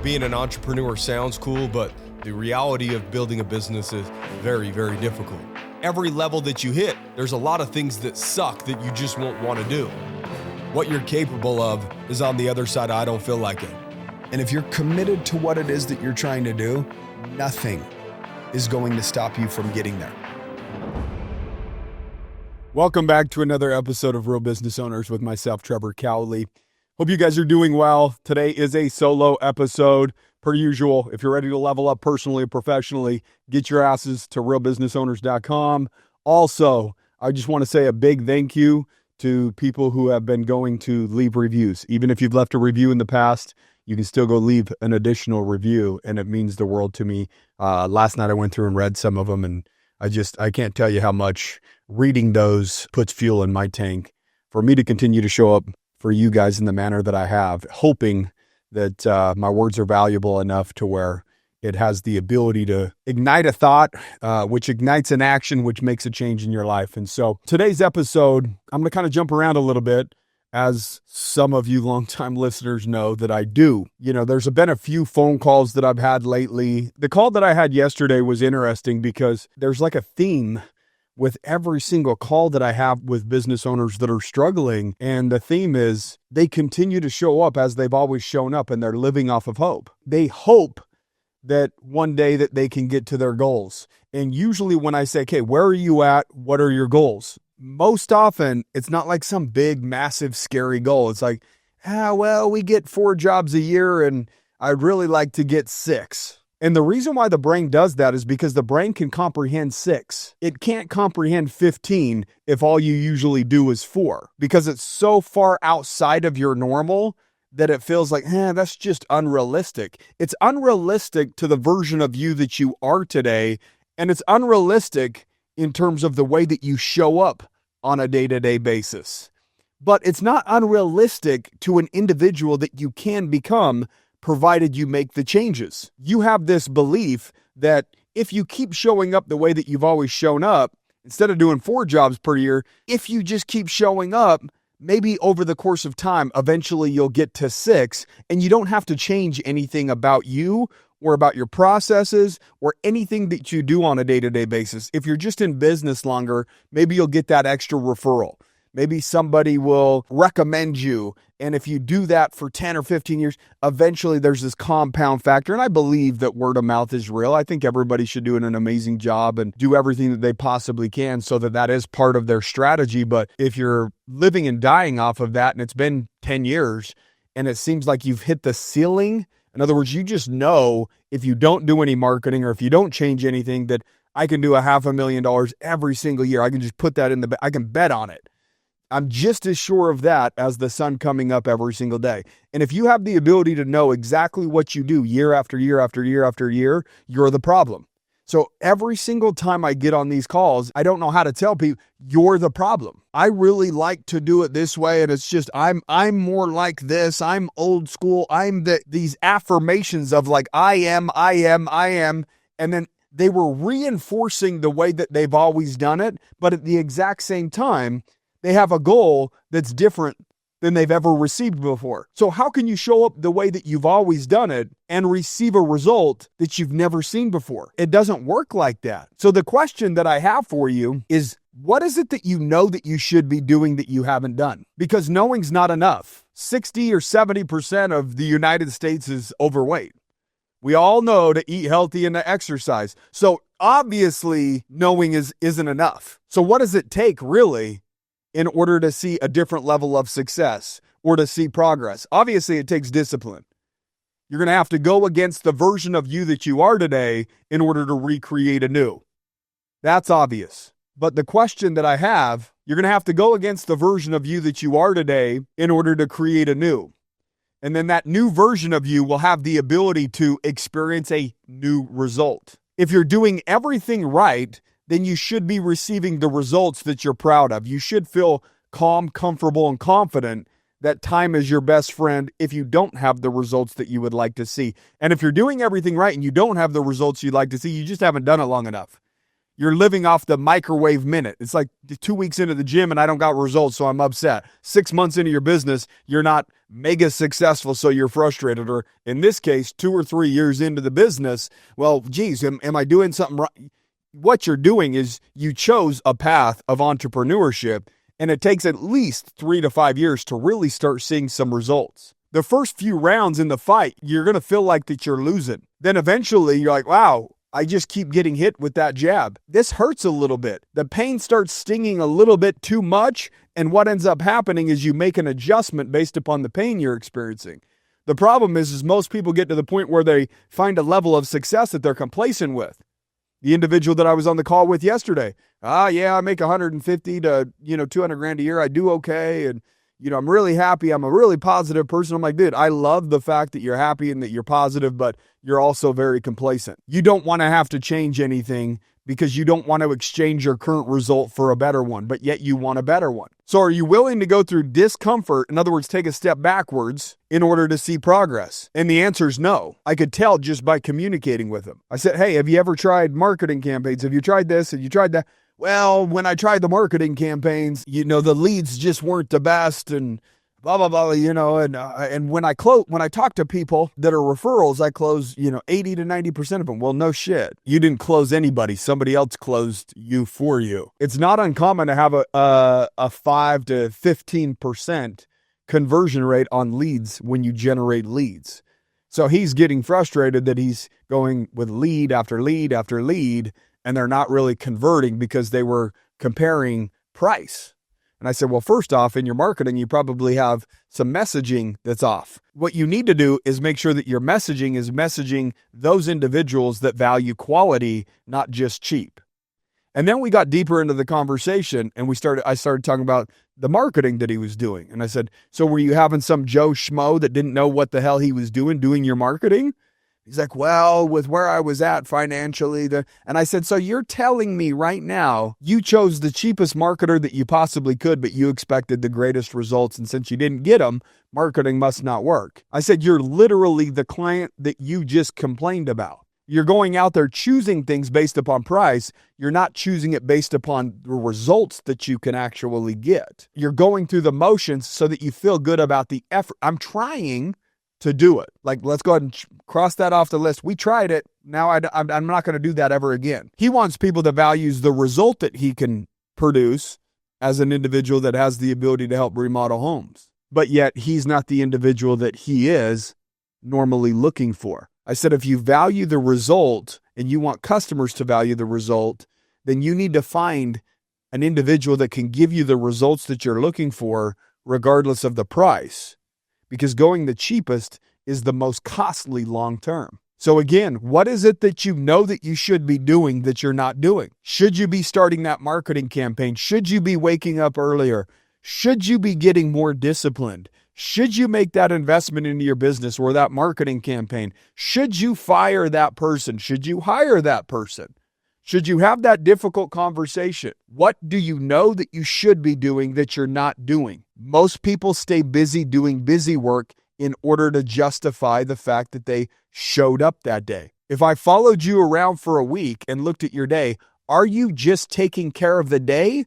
being an entrepreneur sounds cool, but the reality of building a business is very, very difficult. Every level that you hit, there's a lot of things that suck that you just won't want to do. What you're capable of is on the other side. I don't feel like it. And if you're committed to what it is that you're trying to do, nothing is going to stop you from getting there. Welcome back to another episode of Real Business Owners with myself, Trevor Cowley. Hope you guys are doing well. Today is a solo episode. Per usual, if you're ready to level up personally or professionally, get your asses to realbusinessowners.com. Also, I just want to say a big thank you to people who have been going to leave reviews. Even if you've left a review in the past, you can still go leave an additional review, and it means the world to me. Last night I went through and read some of them, and I can't tell you how much reading those puts fuel in my tank for me to continue to show up for you guys in the manner that I have, hoping that my words are valuable enough to where it has the ability to ignite a thought, which ignites an action, which makes a change in your life. And so today's episode, I'm going to kind of jump around a little bit, as some of you longtime listeners know that I do. You know, there's been a few phone calls that I've had lately. The call that I had yesterday was interesting because there's like a theme with every single call that I have with business owners that are struggling. And the theme is they continue to show up as they've always shown up, and they're living off of hope. They hope that one day that they can get to their goals. And usually when I say, okay, where are you at? What are your goals? Most often it's not like some big, massive, scary goal. It's like, well, we get 4 jobs a year and I'd really like to get 6. And the reason why the brain does that is because the brain can comprehend 6. It can't comprehend 15 if all you usually do is 4, because it's so far outside of your normal that it feels like, that's just unrealistic. It's unrealistic to the version of you that you are today. And it's unrealistic in terms of the way that you show up on a day-to-day basis. But it's not unrealistic to an individual that you can become, provided you make the changes. You have this belief that if you keep showing up the way that you've always shown up, instead of doing 4 jobs per year, if you just keep showing up, maybe over the course of time, eventually you'll get to 6, and you don't have to change anything about you or about your processes or anything that you do on a day-to-day basis. If you're just in business longer, maybe you'll get that extra referral. Maybe somebody will recommend you. And if you do that for 10 or 15 years, eventually there's this compound factor. And I believe that word of mouth is real. I think everybody should do an amazing job and do everything that they possibly can so that that is part of their strategy. But if you're living and dying off of that, and it's been 10 years and it seems like you've hit the ceiling, in other words, you just know if you don't do any marketing or if you don't change anything that I can do $500,000 every single year. I can just put that I can bet on it. I'm just as sure of that as the sun coming up every single day. And if you have the ability to know exactly what you do year after year after year after year, you're the problem. So every single time I get on these calls, I don't know how to tell people you're the problem. I really like to do it this way. And it's just, I'm more like this. I'm old school. I'm these affirmations of like, I am. And then they were reinforcing the way that they've always done it. But at the exact same time, they have a goal that's different than they've ever received before. So how can you show up the way that you've always done it and receive a result that you've never seen before? It doesn't work like that. So the question that I have for you is, what is it that you know that you should be doing that you haven't done? Because knowing's not enough. 60 or 70% of the United States is overweight. We all know to eat healthy and to exercise. So obviously knowing isn't enough. So what does it take really in order to see a different level of success or to see progress? Obviously, it takes discipline. You're going to have to go against the version of you that you are today in order to recreate anew. That's obvious. But the question that I have, you're going to have to go against the version of you that you are today in order to create anew. And then that new version of you will have the ability to experience a new result. If you're doing everything right, then you should be receiving the results that you're proud of. You should feel calm, comfortable, and confident that time is your best friend if you don't have the results that you would like to see. And if you're doing everything right and you don't have the results you'd like to see, you just haven't done it long enough. You're living off the microwave minute. It's like 2 weeks into the gym and I don't got results, so I'm upset. 6 months into your business, you're not mega successful, so you're frustrated. Or in this case, 2 or 3 years into the business, well, geez, am I doing something right? What you're doing is you chose a path of entrepreneurship, and it takes at least 3 to 5 years to really start seeing some results. The first few rounds in the fight, you're going to feel like that you're losing. Then eventually you're like, wow, I just keep getting hit with that jab. This hurts a little bit. The pain starts stinging a little bit too much, and what ends up happening is you make an adjustment based upon the pain you're experiencing. The problem is most people get to the point where they find a level of success that they're complacent with. The individual that I was on the call with yesterday, I make 150 to 200 grand a year. I do okay, and I'm really happy. I'm a really positive person. I'm like, dude, I love the fact that you're happy and that you're positive, but you're also very complacent. You don't want to have to change anything because you don't want to exchange your current result for a better one, but yet you want a better one. So are you willing to go through discomfort, in other words, take a step backwards in order to see progress? And the answer is no. I could tell just by communicating with him. I said, hey, have you ever tried marketing campaigns? Have you tried this? Have you tried that? Well, when I tried the marketing campaigns, the leads just weren't the best and blah, blah, blah, and when I talk to people that are referrals, I close, 80 to 90% of them. Well, no shit. You didn't close anybody. Somebody else closed you for you. It's not uncommon to have a 5 to 15% conversion rate on leads when you generate leads. So he's getting frustrated that he's going with lead after lead after lead, and they're not really converting because they were comparing price. And I said, well, first off, in your marketing, you probably have some messaging that's off. What you need to do is make sure that your messaging is messaging those individuals that value quality, not just cheap. And then we got deeper into the conversation and I started talking about the marketing that he was doing. And I said, so were you having some Joe Schmo that didn't know what the hell he was doing your marketing? He's like, well, with where I was at financially, and I said, so you're telling me right now you chose the cheapest marketer that you possibly could, but you expected the greatest results. And since you didn't get them, marketing must not work. I said, you're literally the client that you just complained about. You're going out there choosing things based upon price. You're not choosing it based upon the results that you can actually get. You're going through the motions so that you feel good about the effort. I'm trying to do it. Like, let's go ahead and cross that off the list. We tried it. Now I'm not going to do that ever again. He wants people that values the result that he can produce as an individual that has the ability to help remodel homes. But yet he's not the individual that he is normally looking for. I said, if you value the result and you want customers to value the result, then you need to find an individual that can give you the results that you're looking for regardless of the price. Because going the cheapest is the most costly long term. So again, what is it that you know that you should be doing that you're not doing? Should you be starting that marketing campaign? Should you be waking up earlier? Should you be getting more disciplined? Should you make that investment into your business or that marketing campaign? Should you fire that person? Should you hire that person? Should you have that difficult conversation? What do you know that you should be doing that you're not doing? Most people stay busy doing busy work in order to justify the fact that they showed up that day. If I followed you around for a week and looked at your day, are you just taking care of the day?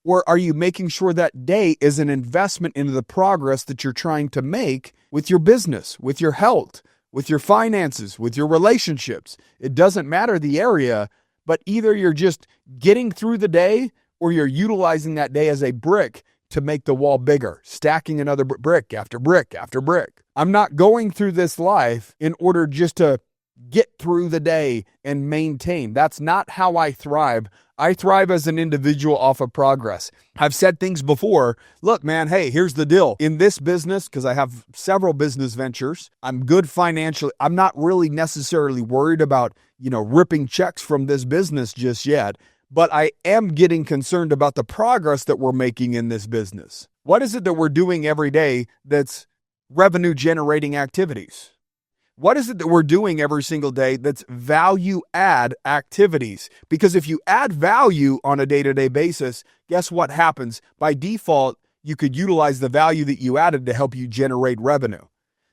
Or are you making sure that day is an investment into the progress that you're trying to make with your business, with your health, with your finances, with your relationships? It doesn't matter the area, but either you're just getting through the day or you're utilizing that day as a brick to make the wall bigger, stacking another brick after brick after brick. I'm not going through this life in order just to get through the day and maintain. That's not how I thrive. I thrive as an individual off of progress. I've said things before. Look, man, hey, here's the deal. In this business, because I have several business ventures, I'm good financially. I'm not really necessarily worried about, ripping checks from this business just yet, but I am getting concerned about the progress that we're making in this business. What is it that we're doing every day that's revenue generating activities? What is it that we're doing every single day that's value add activities? Because if you add value on a day-to-day basis, guess what happens? By default, you could utilize the value that you added to help you generate revenue.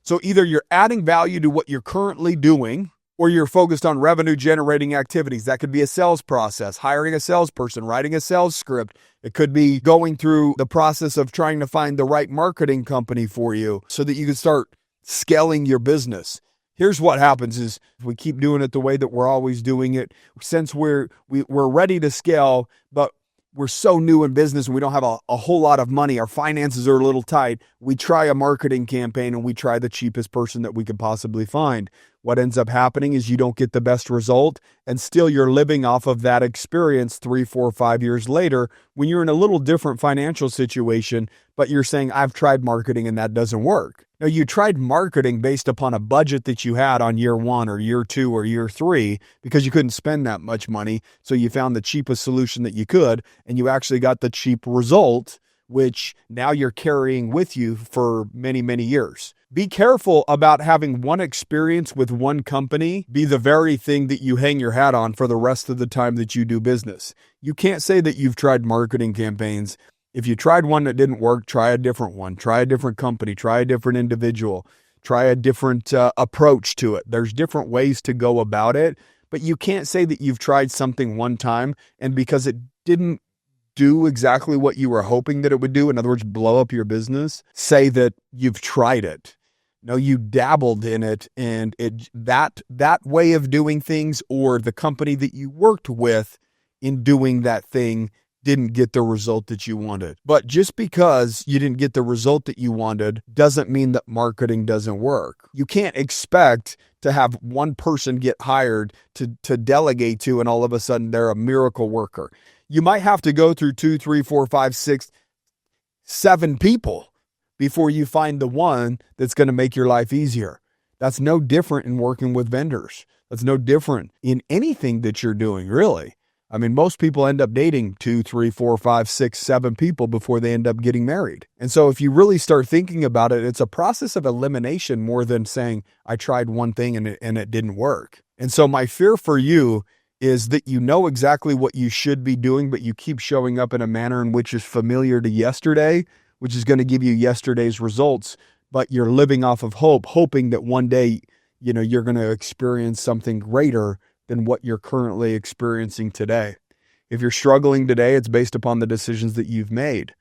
So either you're adding value to what you're currently doing, or you're focused on revenue generating activities. That could be a sales process, hiring a salesperson, writing a sales script. It could be going through the process of trying to find the right marketing company for you so that you can start scaling your business. Here's what happens is if we keep doing it the way that we're always doing it, since we're ready to scale, but we're so new in business and we don't have a whole lot of money, our finances are a little tight, we try a marketing campaign and we try the cheapest person that we could possibly find. What ends up happening is you don't get the best result, and still you're living off of that experience 3, 4, 5 years later when you're in a little different financial situation, but you're saying, I've tried marketing and that doesn't work. Now, you tried marketing based upon a budget that you had on year 1 or year 2 or year 3 because you couldn't spend that much money. So you found the cheapest solution that you could, and you actually got the cheap result, which now you're carrying with you for many, many years. Be careful about having one experience with one company be the very thing that you hang your hat on for the rest of the time that you do business. You can't say that you've tried marketing campaigns. If you tried one that didn't work, try a different one. Try a different company. Try a different individual. Try a different approach to it. There's different ways to go about it, but you can't say that you've tried something one time and because it didn't do exactly what you were hoping that it would do, in other words, blow up your business, say that you've tried it. No, you dabbled in it, and that way of doing things or the company that you worked with in doing that thing didn't get the result that you wanted. But just because you didn't get the result that you wanted doesn't mean that marketing doesn't work. You can't expect to have one person get hired to delegate to, and all of a sudden they're a miracle worker. You might have to go through 2, 3, 4, 5, 6, 7 people before you find the one that's going to make your life easier. That's no different in working with vendors. That's no different in anything that you're doing, really. I mean, most people end up dating 2, 3, 4, 5, 6, 7 people before they end up getting married. And so if you really start thinking about it, it's a process of elimination more than saying, I tried one thing and it didn't work. And so my fear for you is that you know exactly what you should be doing, but you keep showing up in a manner in which is familiar to yesterday, which is going to give you yesterday's results, but you're living off of hope, hoping that one day, you're going to experience something greater than what you're currently experiencing today. If you're struggling today, it's based upon the decisions that you've made.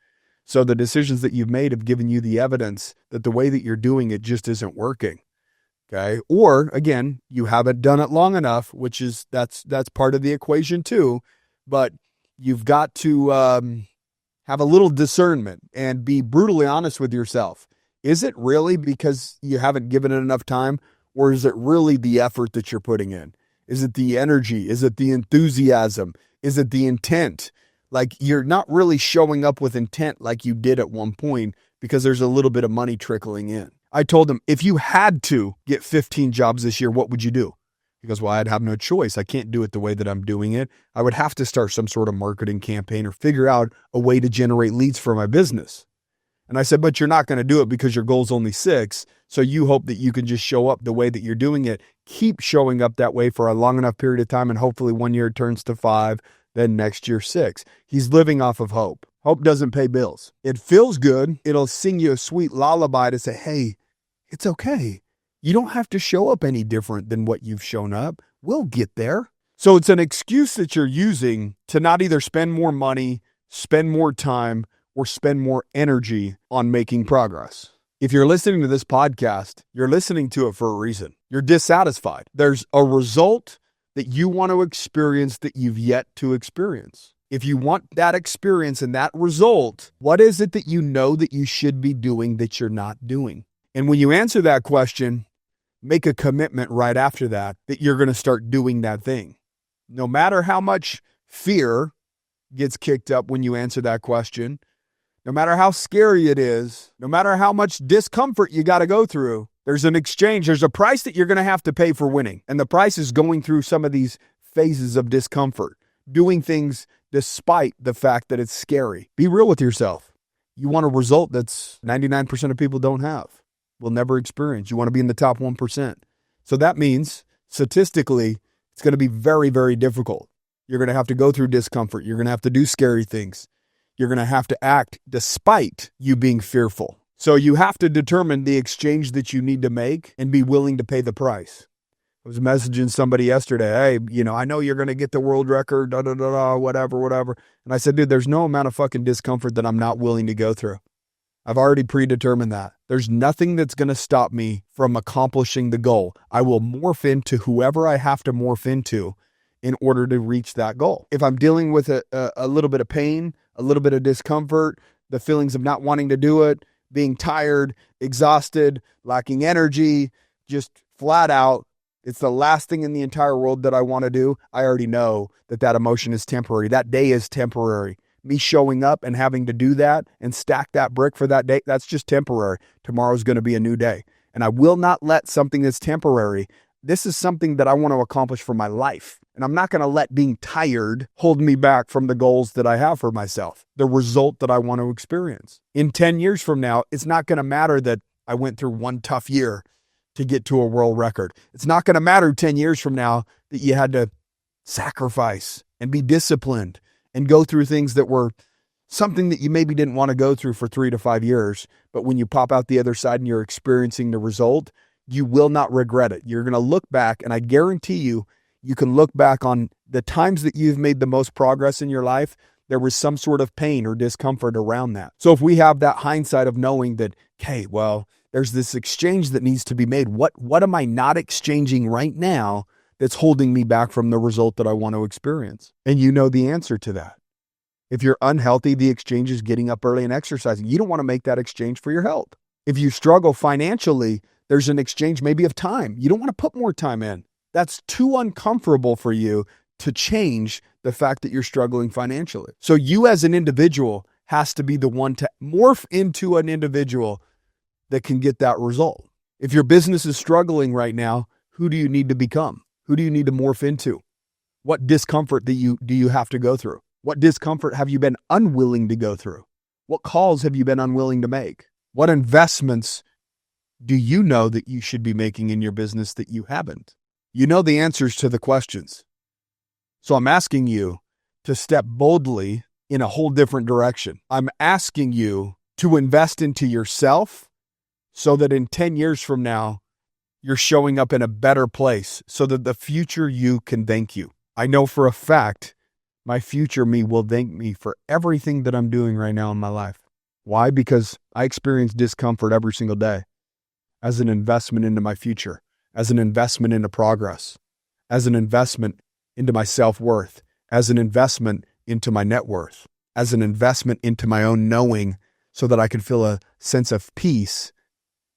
So the decisions that you've made have given you the evidence that the way that you're doing it just isn't working. Okay. Or again, you haven't done it long enough, which is, that's part of the equation too, but you've got to, have a little discernment and be brutally honest with yourself. Is it really because you haven't given it enough time, or is it really the effort that you're putting in? Is it the energy? Is it the enthusiasm? Is it the intent? Like you're not really showing up with intent like you did at one point because there's a little bit of money trickling in. I told him, if you had to get 15 jobs this year, what would you do? He goes, well, I'd have no choice. I can't do it the way that I'm doing it. I would have to start some sort of marketing campaign or figure out a way to generate leads for my business. And I said, but you're not going to do it because your goal's only 6. So you hope that you can just show up the way that you're doing it. Keep showing up that way for a long enough period of time. And hopefully one year it turns to 5, then next year 6. He's living off of hope. Hope doesn't pay bills. It feels good. It'll sing you a sweet lullaby to say, hey, it's okay. You don't have to show up any different than what you've shown up. We'll get there. So it's an excuse that you're using to not either spend more money, spend more time, or spend more energy on making progress. If you're listening to this podcast, you're listening to it for a reason. You're dissatisfied. There's a result that you want to experience that you've yet to experience. If you want that experience and that result, what is it that you know that you should be doing that you're not doing? And when you answer that question, make a commitment right after that you're going to start doing that thing. No matter how much fear gets kicked up when you answer that question, no matter how scary it is, no matter how much discomfort you got to go through, there's an exchange. There's a price that you're going to have to pay for winning. And the price is going through some of these phases of discomfort, doing things despite the fact that it's scary. Be real with yourself. You want a result that's 99% of people don't have, will never experience. You want to be in the top 1%. So that means statistically, it's going to be very, very difficult. You're going to have to go through discomfort. You're going to have to do scary things. You're going to have to act despite you being fearful. So you have to determine the exchange that you need to make and be willing to pay the price. I was messaging somebody yesterday, hey, I know you're going to get the world record, whatever. And I said, dude, there's no amount of fucking discomfort that I'm not willing to go through. I've already predetermined that. There's nothing that's going to stop me from accomplishing the goal. I will morph into whoever I have to morph into in order to reach that goal. If I'm dealing with a little bit of pain, a little bit of discomfort, the feelings of not wanting to do it, being tired, exhausted, lacking energy, just flat out, it's the last thing in the entire world that I want to do. I already know that emotion is temporary. That day is temporary. Me showing up and having to do that and stack that brick for that day, that's just temporary. Tomorrow's going to be a new day. And I will not let something that's temporary, this is something that I want to accomplish for my life. And I'm not going to let being tired hold me back from the goals that I have for myself, the result that I want to experience. In 10 years from now, it's not going to matter that I went through one tough year to get to a world record. It's not going to matter 10 years from now that you had to sacrifice and be disciplined and go through things that were something that you maybe didn't want to go through for 3 to 5 years. But when you pop out the other side and you're experiencing the result, you will not regret it. You're going to look back, and I guarantee you can look back on the times that you've made the most progress in your life. There was some sort of pain or discomfort around that. So if we have that hindsight of knowing that, okay, well, there's this exchange that needs to be made. What am I not exchanging right now that's holding me back from the result that I want to experience? And you know the answer to that. If you're unhealthy, the exchange is getting up early and exercising. You don't want to make that exchange for your health. If you struggle financially, there's an exchange maybe of time. You don't want to put more time in. That's too uncomfortable for you to change the fact that you're struggling financially. So you as an individual has to be the one to morph into an individual that can get that result. If your business is struggling right now, who do you need to become? Who do you need to morph into? What discomfort do you have to go through? What discomfort have you been unwilling to go through? What calls have you been unwilling to make? What investments do you know that you should be making in your business that you haven't? You know the answers to the questions. So I'm asking you to step boldly in a whole different direction. I'm asking you to invest into yourself so that in 10 years from now, you're showing up in a better place so that the future you can thank you. I know for a fact my future me will thank me for everything that I'm doing right now in my life. Why? Because I experience discomfort every single day as an investment into my future, as an investment into progress, as an investment into my self-worth, as an investment into my net worth, as an investment into my own knowing so that I can feel a sense of peace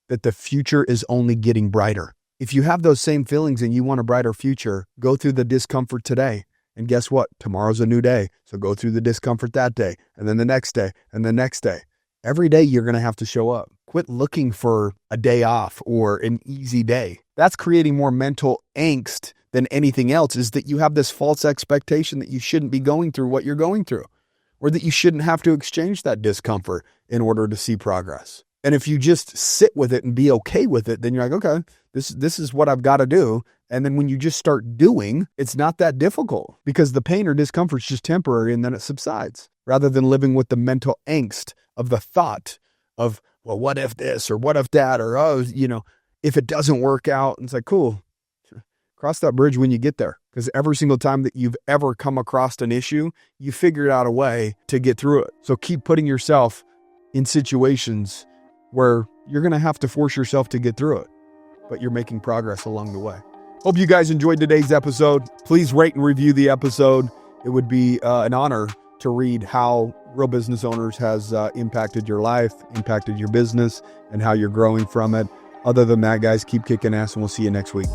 that the future is only getting brighter. If you have those same feelings and you want a brighter future, go through the discomfort today. And guess what? Tomorrow's a new day. So go through the discomfort that day, and then the next day, and the next day. Every day you're going to have to show up. Quit looking for a day off or an easy day. That's creating more mental angst than anything else, is that you have this false expectation that you shouldn't be going through what you're going through, or that you shouldn't have to exchange that discomfort in order to see progress. And if you just sit with it and be okay with it, then you're like, okay, this is what I've got to do. And then when you just start doing, it's not that difficult because the pain or discomfort is just temporary and then it subsides, rather than living with the mental angst of the thought of, well, what if this or what if that, or, oh, if it doesn't work out. And it's like, cool, cross that bridge when you get there. Because every single time that you've ever come across an issue, you figured out a way to get through it. So keep putting yourself in situations where you're going to have to force yourself to get through it, but you're making progress along the way. Hope you guys enjoyed today's episode. Please rate and review the episode. It would be an honor to read how Real Business Owners has impacted your life, impacted your business, and how you're growing from it. Other than that, guys, keep kicking ass, and we'll see you next week.